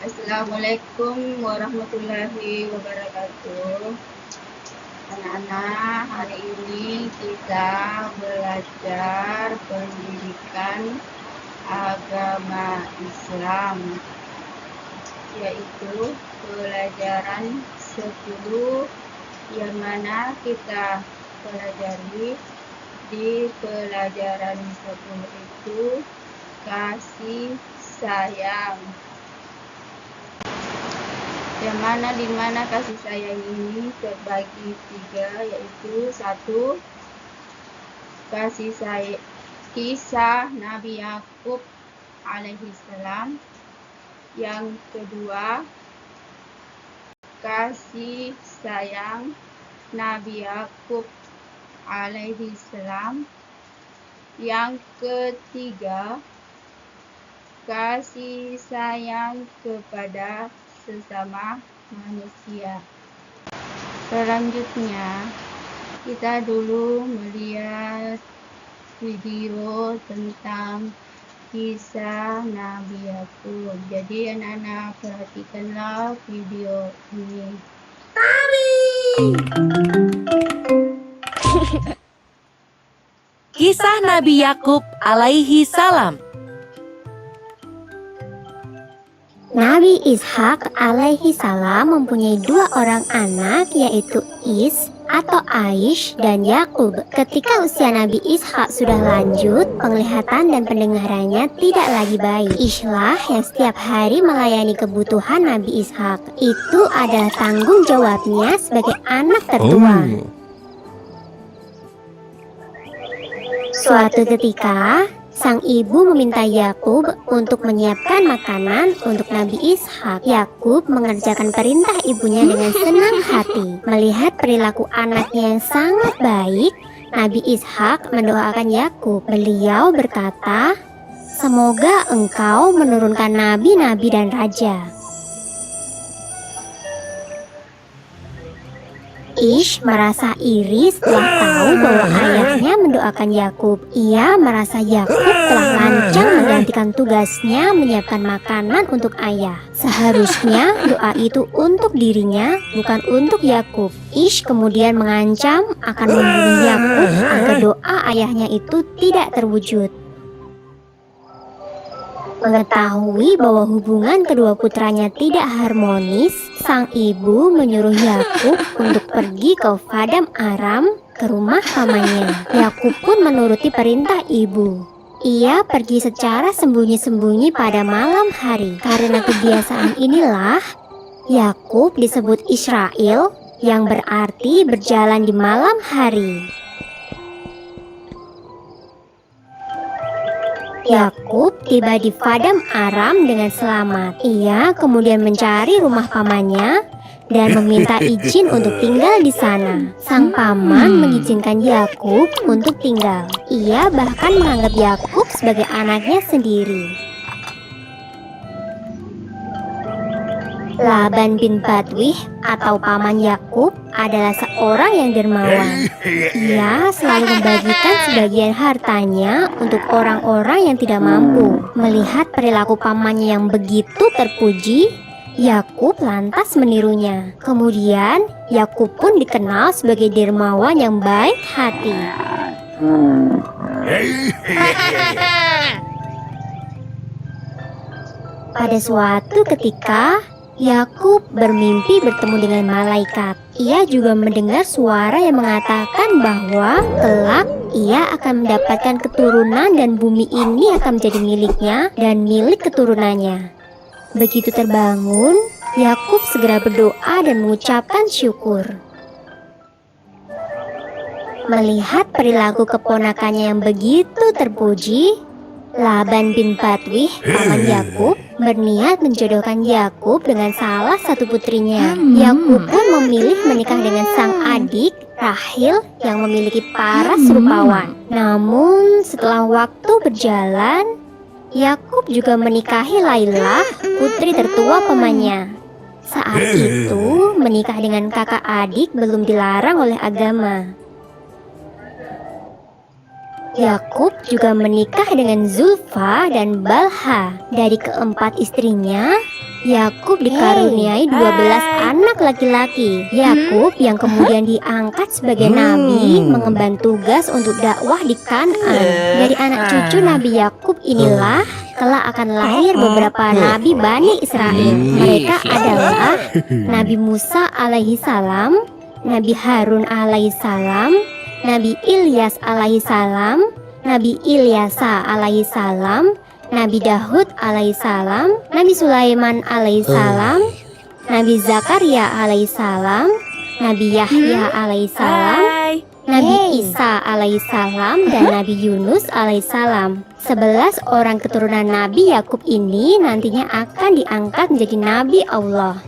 Assalamualaikum warahmatullahi wabarakatuh. Anak-anak, hari ini kita belajar pendidikan agama Islam, yaitu pelajaran 10 yang mana kita pelajari di pelajaran 10 itu kasih sayang. Yang mana dimana kasih sayang ini terbagi 3, yaitu 1. Kisah Nabi Yakub alaihissalam. Yang kedua, kasih sayang Nabi Yakub alaihissalam. Yang ketiga, kasih sayang kepada sesama manusia. Selanjutnya, kita dulu melihat video tentang kisah Nabi Yakub. Jadi anak-anak perhatikanlah video ini. Kisah Nabi Yakub alaihi salam. Nabi Ishak alaihi salam mempunyai 2 orang anak, yaitu Is atau Aish dan Yakub. Ketika usia Nabi Ishak sudah lanjut, penglihatan dan pendengarannya tidak lagi baik. Ishlah yang setiap hari melayani kebutuhan Nabi Ishak. Itu adalah tanggung jawabnya sebagai anak tertua. Suatu ketika, sang ibu meminta Yakub untuk menyiapkan makanan untuk Nabi Ishak. Yakub mengerjakan perintah ibunya dengan senang hati. Melihat perilaku anaknya yang sangat baik, Nabi Ishak mendoakan Yakub. Beliau berkata, "Semoga engkau menurunkan nabi-nabi dan raja." Ish merasa iri setelah tahu bahwa ayahnya mendoakan Yakub. Ia merasa Yakub telah lancang menggantikan tugasnya menyiapkan makanan untuk ayah. Seharusnya doa itu untuk dirinya, bukan untuk Yakub. Ish kemudian mengancam akan membunuh Yakub agar doa ayahnya itu tidak terwujud. Mengetahui bahwa hubungan kedua putranya tidak harmonis, sang ibu menyuruh Yakub untuk pergi ke Padang Aram ke rumah pamannya. Yakub pun menuruti perintah ibu. Ia pergi secara sembunyi-sembunyi pada malam hari. Karena kebiasaan inilah, Yakub disebut Israel, yang berarti berjalan di malam hari. Yakub tiba di Padang Aram dengan selamat. Ia kemudian mencari rumah pamannya dan meminta izin untuk tinggal di sana. Sang paman mengizinkan Yakub untuk tinggal. Ia bahkan menganggap Yakub sebagai anaknya sendiri. Laban bin Badwih atau paman Yakub adalah seorang yang dermawan. Ia selalu membagikan sebagian hartanya untuk orang-orang yang tidak mampu. Melihat perilaku pamannya yang begitu terpuji, Yakub lantas menirunya. Kemudian Yakub pun dikenal sebagai dermawan yang baik hati. Pada suatu ketika, Yakub bermimpi bertemu dengan malaikat. Ia juga mendengar suara yang mengatakan bahwa kelak ia akan mendapatkan keturunan dan bumi ini akan menjadi miliknya dan milik keturunannya. Begitu terbangun, Yakub segera berdoa dan mengucapkan syukur. Melihat perilaku keponakannya yang begitu terpuji, Laban bin Badwih, paman Yakub, berniat menjodohkan Yakub dengan salah satu putrinya. Yakub pun memilih menikah dengan sang adik, Rahil, yang memiliki paras rupawan. Namun, setelah waktu berjalan, Yakub juga menikahi Laila, putri tertua pamannya. Saat itu, menikah dengan kakak adik belum dilarang oleh agama. Yakub juga menikah dengan Zulfa dan Balha. Dari keempat istrinya, Yakub dikaruniai 12 anak laki-laki. Yakub yang kemudian diangkat sebagai nabi mengemban tugas untuk dakwah di Kanaan. Dari anak cucu Nabi Yakub inilah kelak akan lahir beberapa nabi Bani Israel. Mereka adalah Nabi Musa alaihi salam, Nabi Harun alaihi salam, Nabi Ilyas alaihi salam, Nabi Ilyasa alaihi salam, Nabi Daud alaihissalam, Nabi Sulaiman alaihissalam, Nabi Zakaria alaihissalam, Nabi Yahya alaihissalam, Nabi Isa alaihissalam, dan Nabi Yunus alaihissalam. 11 orang keturunan Nabi Yakub ini nantinya akan diangkat menjadi Nabi Allah.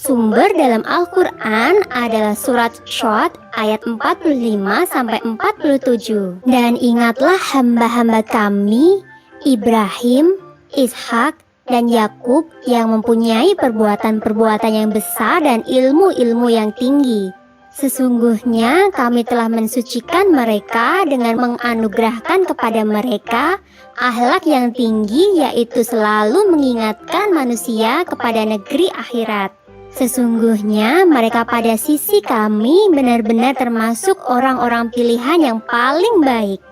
Sumber dalam Al-Quran adalah surat Syad ayat 45-47. Dan ingatlah hamba-hamba kami, Ibrahim, Ishak, dan Yakub yang mempunyai perbuatan-perbuatan yang besar dan ilmu-ilmu yang tinggi. Sesungguhnya kami telah mensucikan mereka dengan menganugerahkan kepada mereka akhlak yang tinggi, yaitu selalu mengingatkan manusia kepada negeri akhirat. Sesungguhnya mereka pada sisi kami benar-benar termasuk orang-orang pilihan yang paling baik.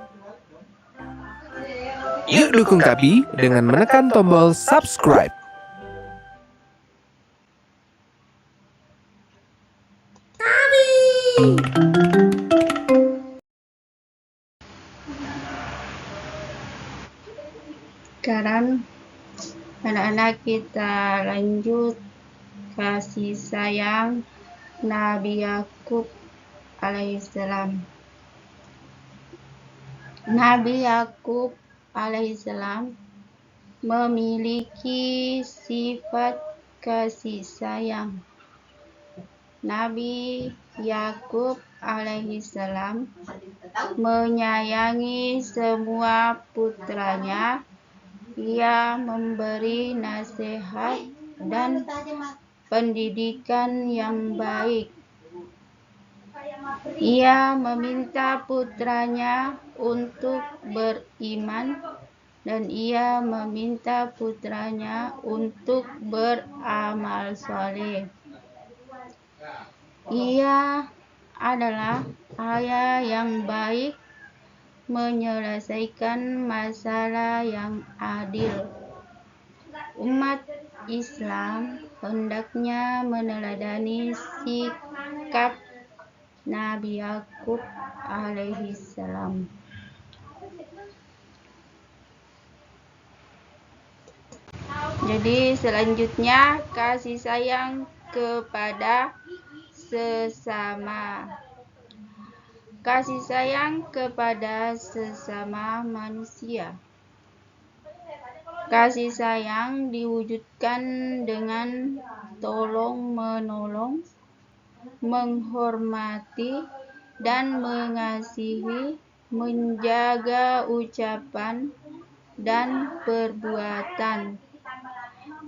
Yuk dukung kami dengan menekan tombol subscribe. Sekarang anak-anak kita lanjut kasih sayang Nabi Yakub alaihissalam. Nabi Yakub alaihissalam memiliki sifat kasih sayang. Nabi Yakub alaihissalam menyayangi semua putranya. Ia memberi nasihat dan pendidikan yang baik. Ia meminta putranya untuk beriman dan ia meminta putranya untuk beramal soleh. Ia adalah ayah yang baik, menyelesaikan masalah yang adil. Umat Islam hendaknya meneladani sikap Nabi Yakub alaihissalam. Jadi selanjutnya kasih sayang kepada sesama. Kasih sayang kepada sesama manusia. Kasih sayang diwujudkan dengan tolong-menolong, menghormati, dan mengasihi, menjaga ucapan dan perbuatan,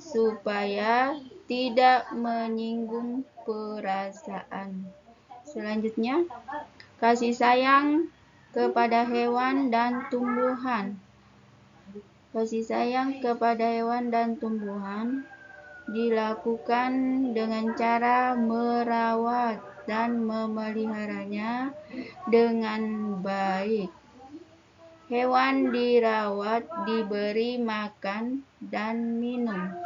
supaya tidak menyinggung perasaan. Selanjutnya, kasih sayang kepada hewan dan tumbuhan. Kasih sayang kepada hewan dan tumbuhan dilakukan dengan cara merawat dan memeliharanya dengan baik. Hewan dirawat, diberi makan dan minum.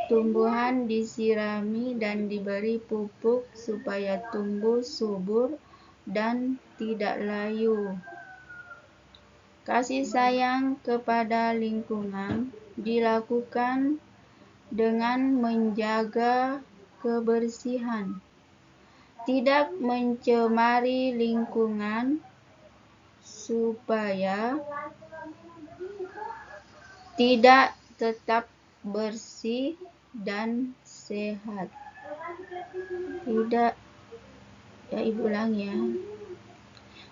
Tumbuhan disirami dan diberi pupuk supaya tumbuh subur dan tidak layu. Kasih sayang kepada lingkungan dilakukan dengan menjaga kebersihan, tidak mencemari lingkungan supaya tidak tetap bersih dan sehat.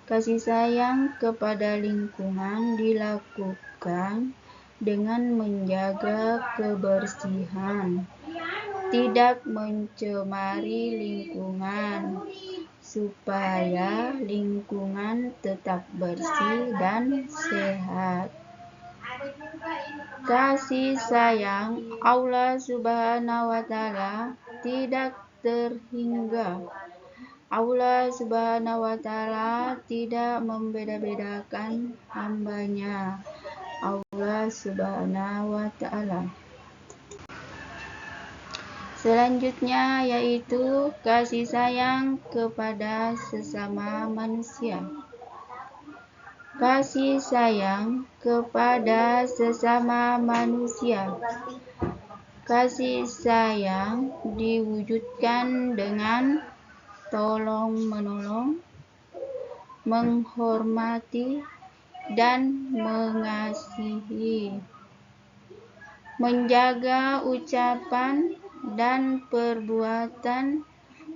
Kasih sayang kepada lingkungan dilakukan dengan menjaga kebersihan, tidak mencemari lingkungan, supaya lingkungan tetap bersih dan sehat. Kasih sayang Allah Subhanahu wa Ta'ala tidak terhingga. Allah Subhanahu wa Ta'ala tidak membeda-bedakan hambanya. Allah Subhanahu wa Ta'ala. Selanjutnya yaitu kasih sayang kepada sesama manusia. Kasih sayang kepada sesama manusia. Kasih sayang diwujudkan dengan tolong-menolong, menghormati, dan mengasihi. Menjaga ucapan dan perbuatan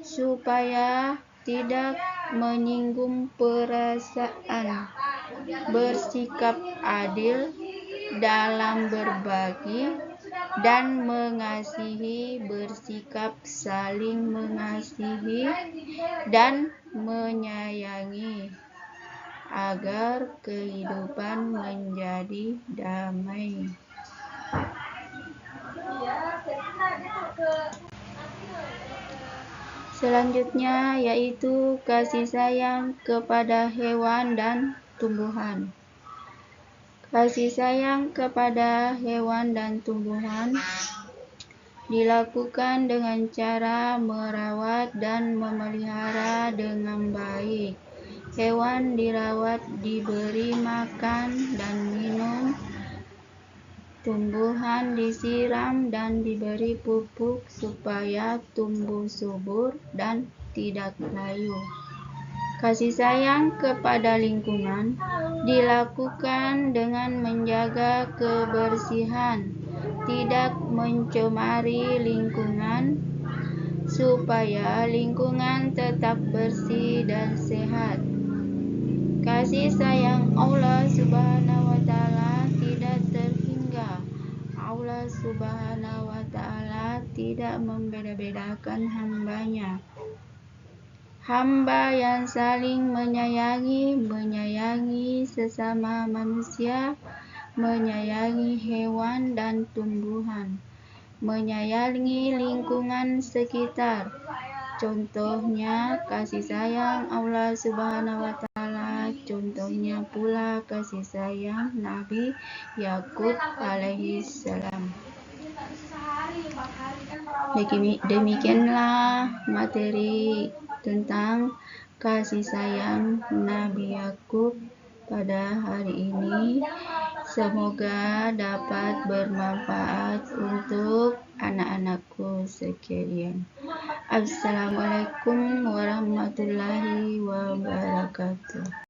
supaya tidak menyinggung perasaan. Bersikap adil dalam berbagi dan mengasihi, bersikap saling mengasihi dan menyayangi agar kehidupan menjadi damai. Selanjutnya yaitu kasih sayang kepada hewan dan tumbuhan. Kasih sayang kepada hewan dan tumbuhan dilakukan dengan cara merawat dan memelihara dengan baik. Hewan dirawat, diberi makan dan minum. Tumbuhan disiram dan diberi pupuk supaya tumbuh subur dan tidak layu. Kasih sayang kepada lingkungan dilakukan dengan menjaga kebersihan, tidak mencemari lingkungan, supaya lingkungan tetap bersih dan sehat. Kasih sayang Allah Subhanahu wa Ta'ala tidak terhingga. Allah Subhanahu wa Ta'ala tidak membeda-bedakan hambanya. Hamba yang saling menyayangi sesama manusia, menyayangi hewan dan tumbuhan, menyayangi lingkungan sekitar. Contohnya kasih sayang Allah Subhanahu wa Ta'ala, contohnya pula kasih sayang Nabi Yakub alaihi salam. Demikianlah materi tentang kasih sayang Nabi Yakub pada hari ini. Semoga dapat bermanfaat untuk anak-anakku sekalian. Assalamualaikum warahmatullahi wabarakatuh.